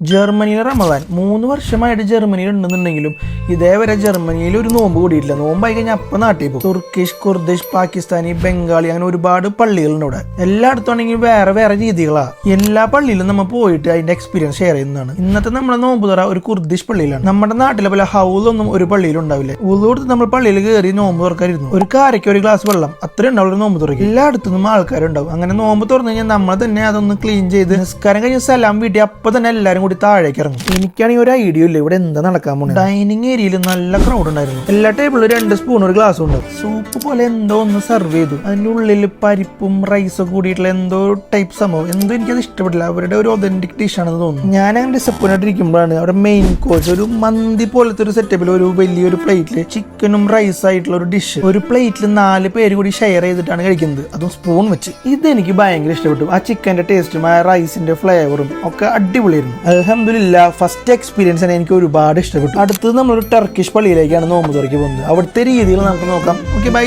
ജർമ്മനിയിലെ റമദാൻ 3 വർഷമായിട്ട് ജർമ്മനിയിൽ ഉണ്ടെന്നുണ്ടെങ്കിലും ഇതേവരെ ജർമ്മനിയിൽ ഒരു നോമ്പ് കൂടിയിട്ടില്ല. നോമ്പായി കഴിഞ്ഞാൽ അപ്പം നാട്ടിൽ പോകും. തുർക്കിഷ്, കുർദിഷ്, പാകിസ്ഥാനി, ബംഗാളി അങ്ങനെ ഒരുപാട് പള്ളികളുണ്ട് ഇവിടെ. എല്ലായിടത്തും ആണെങ്കിൽ വേറെ വേറെ രീതികളാണ്. എല്ലാ പള്ളിയിലും നമ്മൾ പോയിട്ട് അതിന്റെ എക്സ്പീരിയൻസ് ഷെയർ ചെയ്യുന്നതാണ്. ഇന്നത്തെ നമ്മുടെ നോമ്പ് തുറ ഒരു കുർദിഷ് പള്ളിയിലാണ്. നമ്മുടെ നാട്ടിലെ പോലെ ഹൗലൊന്നും ഒരു പള്ളിയിൽ ഉണ്ടാവില്ല. ഉള്ളോടുത്ത് നമ്മൾ പള്ളിയിൽ കയറി നോമ്പ് തുറക്കായിരുന്നു. ഒരു കാരയ്ക്ക് ഒരു ഗ്ലാസ് വെള്ളം അത്രയും ഉണ്ടാവും ഒരു നോമ്പ് തുറക്കും. എല്ലായിടത്തുനിന്നും ആൾക്കാരുണ്ടാവും. അങ്ങനെ നോമ്പ് തുറന്നു കഴിഞ്ഞാൽ നമ്മൾ തന്നെ അതൊന്ന് ക്ലീൻ ചെയ്ത് നിസ്കാരം കഴിഞ്ഞ സ്ഥലം വീട്ടിൽ അപ്പൊ തന്നെ എല്ലാവരും കൂടി താഴേക്ക് ഇറങ്ങും. എനിക്കാണെങ്കിൽ ഒരു ഐഡിയ ഇല്ല ഇവിടെ എന്താ നടക്കാൻ പോകുന്നത്. ഡൈനിങ് ഏരിയയിൽ നല്ല ക്രൗഡ് ഉണ്ടായിരുന്നു. എല്ലാ ടേബിളിലും 2 സ്പൂൺ ഒരു ഗ്ലാസ് ഉണ്ട്. സൂപ്പ് പോലെ എന്തോ ഒന്ന് സെർവ് ചെയ്തു. അതിന്റെ ഉള്ളിൽ പരിപ്പും റൈസും കൂടിയിട്ടുള്ള എന്തോ ടൈപ്പ് സംഭവം. എന്തോ എനിക്കത് ഇഷ്ടപ്പെട്ടില്ല. അവരുടെ ഒരു ഒതന്റിക് ഡിഷ് ആണെന്ന് തോന്നുന്നു. ഞാൻ അങ്ങനെ ഡിസപ്പോയിന്റ് ആയിട്ടിരിക്കുമ്പോഴാണ് അവിടെ മെയിൻ കോഴ്സ് ഒരു മന്തി പോലത്തെ ഒരു സെറ്റപ്പിൽ ഒരു വലിയൊരു പ്ലേറ്റില് ചിക്കനും റൈസ് ആയിട്ടുള്ള ഒരു ഡിഷ്. ഒരു പ്ലേറ്റിൽ 4 പേര് കൂടി ഷെയർ ചെയ്തിട്ടാണ് കഴിക്കുന്നത്, അതും സ്പൂൺ വെച്ച്. ഇതെനിക്ക് ഭയങ്കര ഇഷ്ടപ്പെട്ടു. ആ ചിക്കന്റെ ടേസ്റ്റും ആ റൈസിന്റെ ഫ്ലേവറും ഒക്കെ അടിപൊളിയായിരുന്നു. അൽഹംദുലില്ലാഹ് ഫസ്റ്റ് എക്സ്പീരിയൻസ് ആണ് എനിക്ക് ഒരുപാട് ഇഷ്ടപ്പെട്ടു. അടുത്തത് നമ്മളൊരു ടർക്കിഷ് പള്ളിയിലേക്കാണ് നോമ്പ് തുറക്കി പോകുന്നത്. അവിടുത്തെ രീതികൾ നമുക്ക് നോക്കാം. Okay, by.